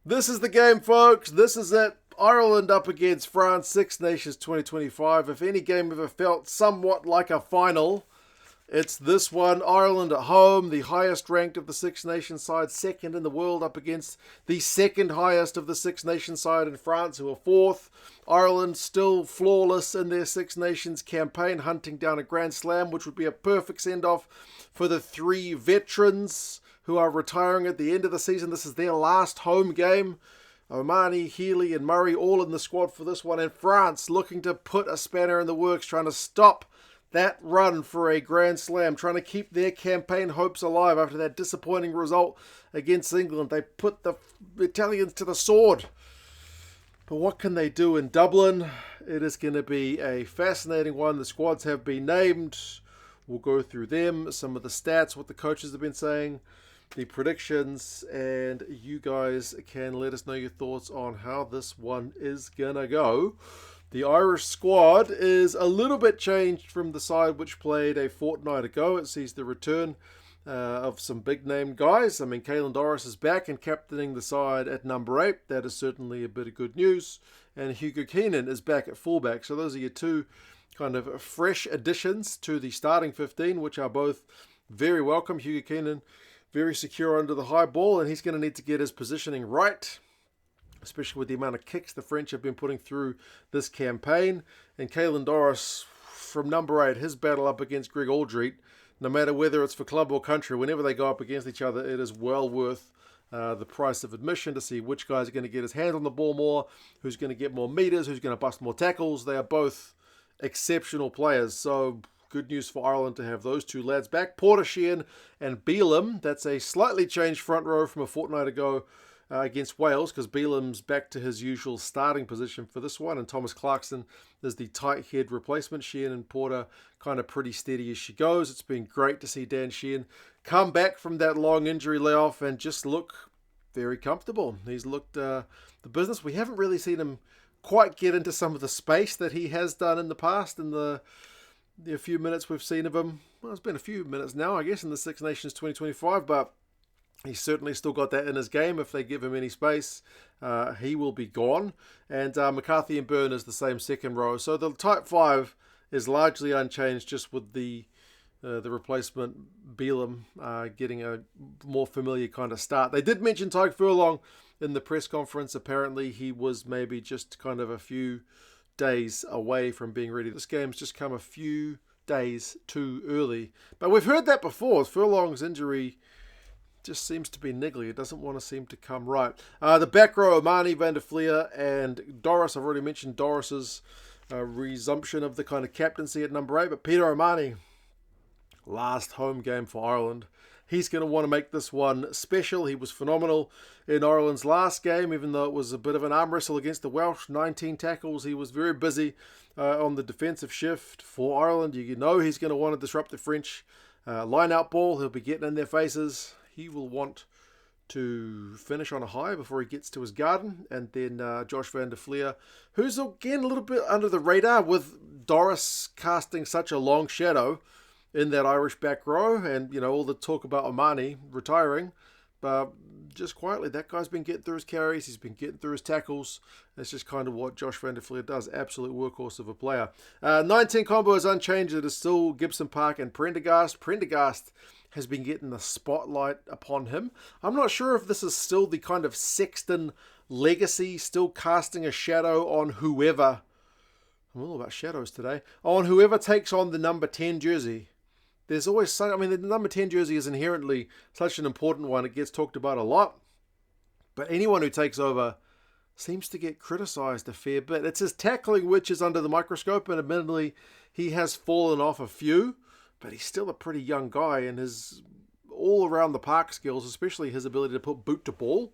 This is the game, folks. This is it. Ireland up against France, Six Nations 2025. If any game ever felt somewhat like a final, it's this one. Ireland at home, the highest ranked of the Six Nations side, second in the world, up against the second highest of the Six Nations side in France, who are fourth. Ireland still flawless in their Six Nations campaign, hunting down a Grand Slam, which would be a perfect send-off for the three veterans who are retiring at the end of the season. This is their last home game. O'Mahony, Healy and Murray all in the squad for this one. And France looking to put a spanner in the works, trying to stop that run for a Grand Slam, trying to keep their campaign hopes alive after that disappointing result against England. They put the Italians to the sword. But what can they do in Dublin? It is going to be a fascinating one. The squads have been named. We'll go through them, some of the stats, what the coaches have been saying, the predictions, and you guys can let us know your thoughts on how this one is going to go. The Irish squad is a little bit changed from the side which played a fortnight ago. It sees the return of some big-name guys. I mean, Caelan Doris is back and captaining the side at number 8. That is certainly a bit of good news. And Hugo Keenan is back at fullback. So those are your two kind of fresh additions to the starting 15, which are both very welcome. Hugo Keenan, very secure under the high ball, and he's going to need to get his positioning right, especially with the amount of kicks the French have been putting through this campaign. And Caelan Doris, from number 8, his battle up against Greg Aldred, no matter whether it's for club or country, whenever they go up against each other, it is well worth the price of admission to see which guys are going to get his hand on the ball more, who's going to get more meters, who's going to bust more tackles. They are both exceptional players. So good news for Ireland to have those two lads back. Porter, Sheehan and Bealham. That's a slightly changed front row from a fortnight ago against Wales, because Bealham's back to his usual starting position for this one, and Thomas Clarkson is the tight head replacement. Sheehan and Porter kind of pretty steady as she goes. It's been great to see Dan Sheehan come back from that long injury layoff and just look very comfortable. He's looked the business. We haven't really seen him quite get into some of the space that he has done in the past in the few minutes we've seen of him. Well, it's been a few minutes now, I guess, in the Six Nations 2025, but he's certainly still got that in his game. If they give him any space, he will be gone. And McCarthy and Beirne is the same second row. So the type 5 is largely unchanged, just with the replacement Bealham getting a more familiar kind of start. They did mention Tadhg Furlong in the press conference. Apparently he was maybe just kind of a few days away from being ready. This game's just come a few days too early. But we've heard that before. Furlong's injury just seems to be niggly. It doesn't want to seem to come right. The back row, O'Mahony, Van der Flier and Doris. I've already mentioned Doris's resumption of the kind of captaincy at number 8. But Peter O'Mahony, last home game for Ireland. He's going to want to make this one special. He was phenomenal in Ireland's last game, even though it was a bit of an arm wrestle against the Welsh. 19 tackles. He was very busy on the defensive shift for Ireland. You know he's going to want to disrupt the French line-out ball. He'll be getting in their faces. He will want to finish on a high before he gets to his garden. And then Josh Van der Flier, who's again a little bit under the radar with Doris casting such a long shadow in that Irish back row, and all the talk about O'Mahony retiring, but just quietly, that guy's been getting through his carries, he's been getting through his tackles. That's just kind of what Josh Van der Flier does. Absolute workhorse of a player. 19 combo is unchanged. It is still Gibson-Park and Prendergast. Prendergast has been getting the spotlight upon him. I'm not sure if this is still the kind of Sexton legacy, still casting a shadow on whoever. I'm all about shadows today. On whoever takes on the number 10 jersey. There's always some, the number 10 jersey is inherently such an important one. It gets talked about a lot. But anyone who takes over seems to get criticised a fair bit. It's his tackling which is under the microscope, and admittedly he has fallen off a few, but he's still a pretty young guy, and his all around the park skills, especially his ability to put boot to ball,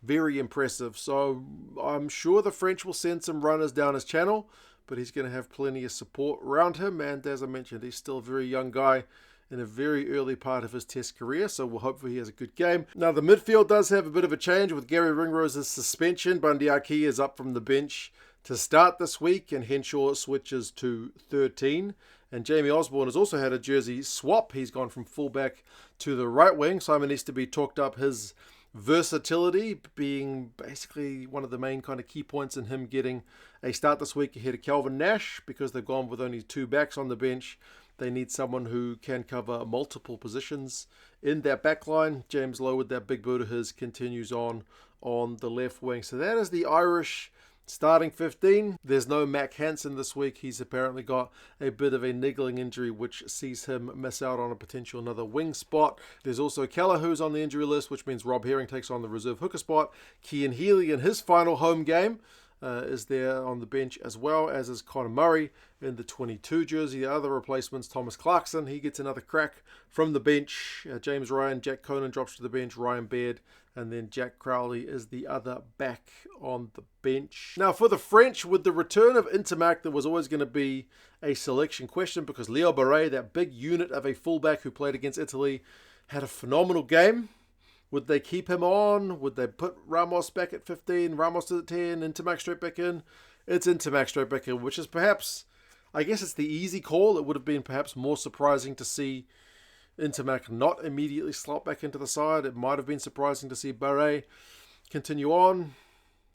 very impressive. So I'm sure the French will send some runners down his channel, but he's going to have plenty of support around him. And as I mentioned, he's still a very young guy in a very early part of his test career, so we'll hope he has a good game. Now, the midfield does have a bit of a change with Gary Ringrose's suspension. Bundee is up from the bench to start this week, and Henshaw switches to 13. And Jamie Osborne has also had a jersey swap. He's gone from fullback to the right wing. Simon needs to be talked up his versatility being basically one of the main kind of key points in him getting a start this week ahead of Kelvin Nash, because they've gone with only 2 backs on the bench. They need someone who can cover multiple positions in that back line. James Lowe, with that big boot of his, continues on the left wing. So that is the Irish starting 15. There's no Mac Hansen this week. He's apparently got a bit of a niggling injury, which sees him miss out on a potential another wing spot. There's also Keller, who's on the injury list, which means Rob Herring takes on the reserve hooker spot. Cian Healy, in his final home game, is there on the bench, as well as is Conor Murray in the 22 jersey. The other replacements, Thomas Clarkson, he gets another crack from the bench. James Ryan, Jack Conan drops to the bench, Ryan Baird, and then Jack Crowley is the other back on the bench. Now for the French, with the return of Intermac, there was always going to be a selection question, because Leo Barret, that big unit of a fullback who played against Italy, had a phenomenal game. Would they keep him on? Would they put Ramos back at 15, Ramos at 10, Intermac straight back in? It's Intermac straight back in, which is perhaps, I guess it's the easy call. It would have been perhaps more surprising to see Intermac not immediately slot back into the side. It might have been surprising to see Barret continue on.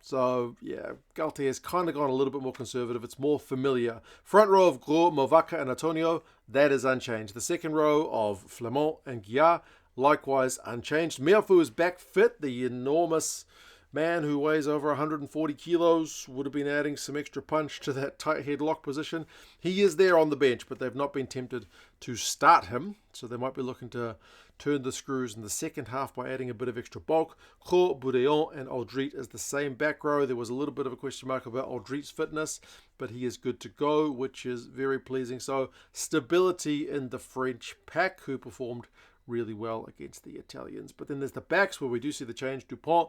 So, yeah, Galtier's kind of gone a little bit more conservative. It's more familiar. Front row of Gros, Movaka and Antonio, that is unchanged. The second row of Flamand and Guillard, likewise unchanged. Meafu is back fit. The enormous man who weighs over 140 kilos would have been adding some extra punch to that tight headlock position. He is there on the bench, but they've not been tempted to start him. So they might be looking to turn the screws in the second half by adding a bit of extra bulk. Cros, Boudéon and Aldrit is the same back row. There was a little bit of a question mark about Aldrit's fitness, but he is good to go, which is very pleasing. So stability in the French pack, who performed really well against the Italians. But then there's the backs, where we do see the change. Dupont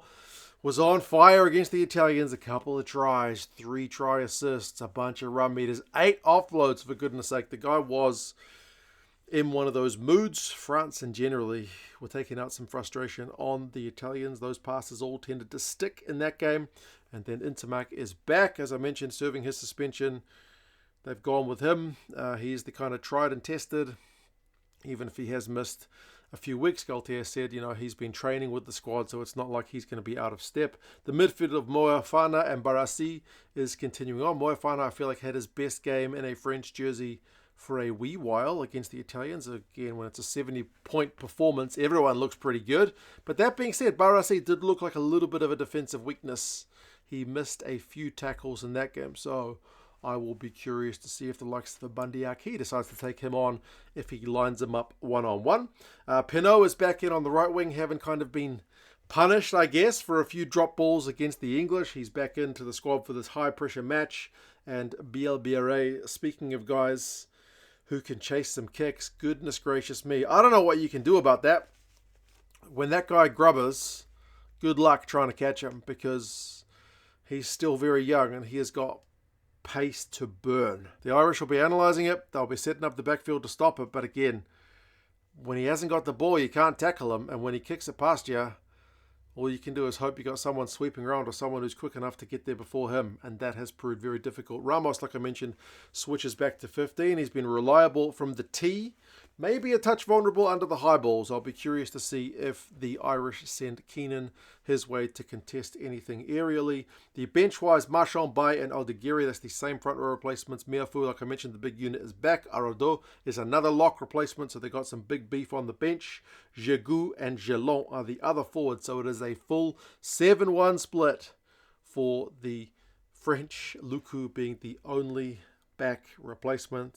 was on fire against the Italians. A couple of tries, 3 try assists, a bunch of run meters, 8 offloads, for goodness sake. The guy was in one of those moods. France and generally were taking out some frustration on the Italians. Those passes all tended to stick in that game. And then Intermac is back, as I mentioned, serving his suspension. They've gone with him. He's the kind of tried and tested. Even if he has missed a few weeks, Galtier said, he's been training with the squad, so it's not like he's going to be out of step. The midfield of Moefana and Barassi is continuing on. Moefana, I feel like, had his best game in a French jersey for a wee while against the Italians. Again, when it's a 70-point performance, everyone looks pretty good. But that being said, Barassi did look like a little bit of a defensive weakness. He missed a few tackles in that game, so I will be curious to see if the likes of the Bundee decides to take him on if he lines him up one-on-one. Penaud is back in on the right wing, having kind of been punished, I guess, for a few drop balls against the English. He's back into the squad for this high-pressure match. And Bielle-Biarrey, speaking of guys who can chase some kicks, goodness gracious me, I don't know what you can do about that. When that guy grubbers, good luck trying to catch him, because he's still very young and he has got pace to burn. The Irish will be analysing it. They'll be setting up the backfield to stop it. But again, when he hasn't got the ball, you can't tackle him. And when he kicks it past you, all you can do is hope you got someone sweeping around or someone who's quick enough to get there before him. And that has proved very difficult. Ramos, like I mentioned, switches back to 15. He's been reliable from the tee. Maybe a touch vulnerable under the high balls. I'll be curious to see if the Irish send Keenan his way to contest anything aerially. The bench-wise, Marchand, Bay and Aldeguerri, that's the same front row replacements. Meafu, like I mentioned, the big unit is back. Araudot is another lock replacement, so they got some big beef on the bench. Jegou and Gelon are the other forwards, so it is a full 7-1 split for the French, Luku being the only back replacement.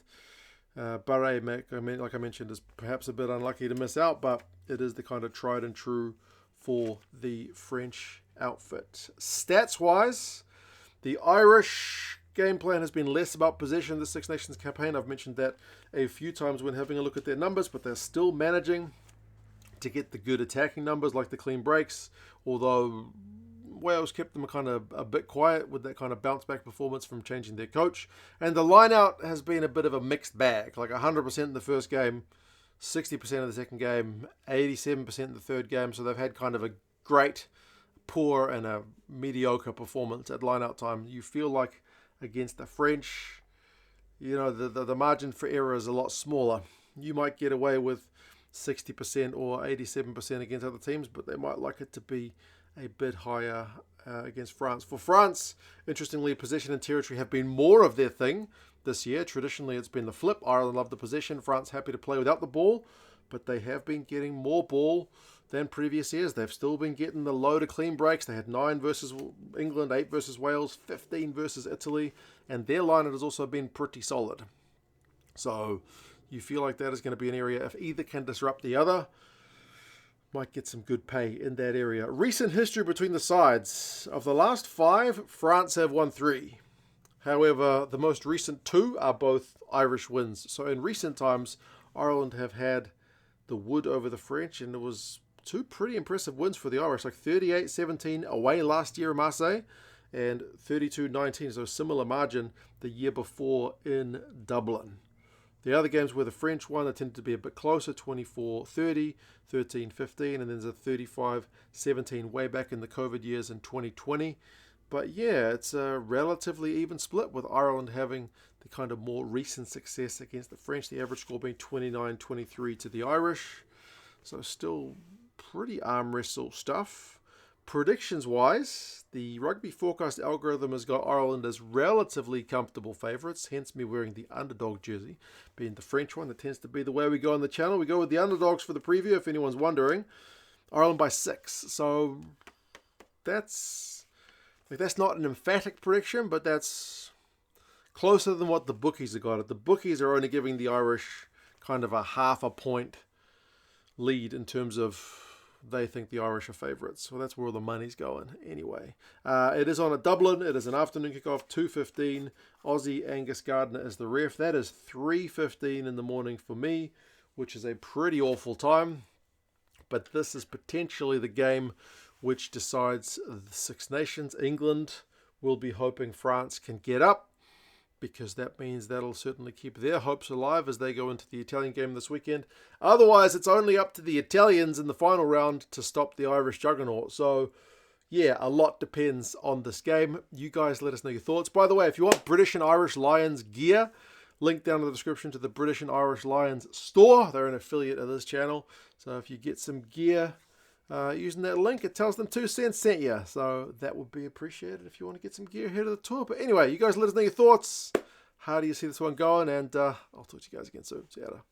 Barret, like I mentioned, is perhaps a bit unlucky to miss out, but it is the kind of tried and true for the French outfit. Stats-wise, the Irish game plan has been less about possession this Six Nations campaign. I've mentioned that a few times when having a look at their numbers, but they're still managing to get the good attacking numbers like the clean breaks, although Wales kept them kind of a bit quiet with that kind of bounce back performance from changing their coach. And the line out has been a bit of a mixed bag, like 100% in the first game, 60% of the second game, 87% in the third game. So they've had kind of a great, poor and a mediocre performance at line out time. You feel like against the French, the margin for error is a lot smaller. You might get away with 60% or 87% against other teams, but they might like it to be a bit higher against France. For France, interestingly, possession and territory have been more of their thing this year. Traditionally, it's been the flip. Ireland love the possession. France happy to play without the ball, but they have been getting more ball than previous years. They've still been getting the low to clean breaks. They had 9 versus England, 8 versus Wales, 15 versus Italy, and their line has also been pretty solid. So you feel like that is going to be an area, if either can disrupt the other, might get some good pay in that area. Recent history between the sides. Of the last 5, France have won 3. However, the most recent 2 are both Irish wins. So in recent times, Ireland have had the wood over the French, and it was 2 pretty impressive wins for the Irish, like 38-17 away last year in Marseille, and 32-19, so a similar margin the year before in Dublin. The other games were the French one that tended to be a bit closer, 24-30, 13-15, and then there's a 35-17 way back in the COVID years in 2020. But yeah, it's a relatively even split, with Ireland having the kind of more recent success against the French, the average score being 29-23 to the Irish. So still pretty arm wrestle stuff. Predictions-wise, the rugby forecast algorithm has got Ireland as relatively comfortable favourites, hence me wearing the underdog jersey, being the French one. That tends to be the way we go on the channel. We go with the underdogs for the preview, if anyone's wondering. Ireland by 6. So that's not an emphatic prediction, but that's closer than what the bookies have got it. The bookies are only giving the Irish kind of a half a point lead in terms of they think the Irish are favourites. So that's where all the money's going anyway. It is on a Dublin. It is an afternoon kickoff, 2:15. Aussie Angus Gardner is the ref. That is 3:15 in the morning for me, which is a pretty awful time. But this is potentially the game which decides the Six Nations. England will be hoping France can get up, because that means that'll certainly keep their hopes alive as they go into the Italian game this weekend. Otherwise, it's only up to the Italians in the final round to stop the Irish juggernaut. So, yeah, a lot depends on this game. You guys let us know your thoughts. By the way, if you want British and Irish Lions gear, link down in the description to the British and Irish Lions store. They're an affiliate of this channel. So if you get some gear using that link, it tells them 2 cents sent you. So that would be appreciated if you want to get some gear ahead of the tour. But anyway, you guys let us know your thoughts. How do you see this one going? And I'll talk to you guys again soon. See you later.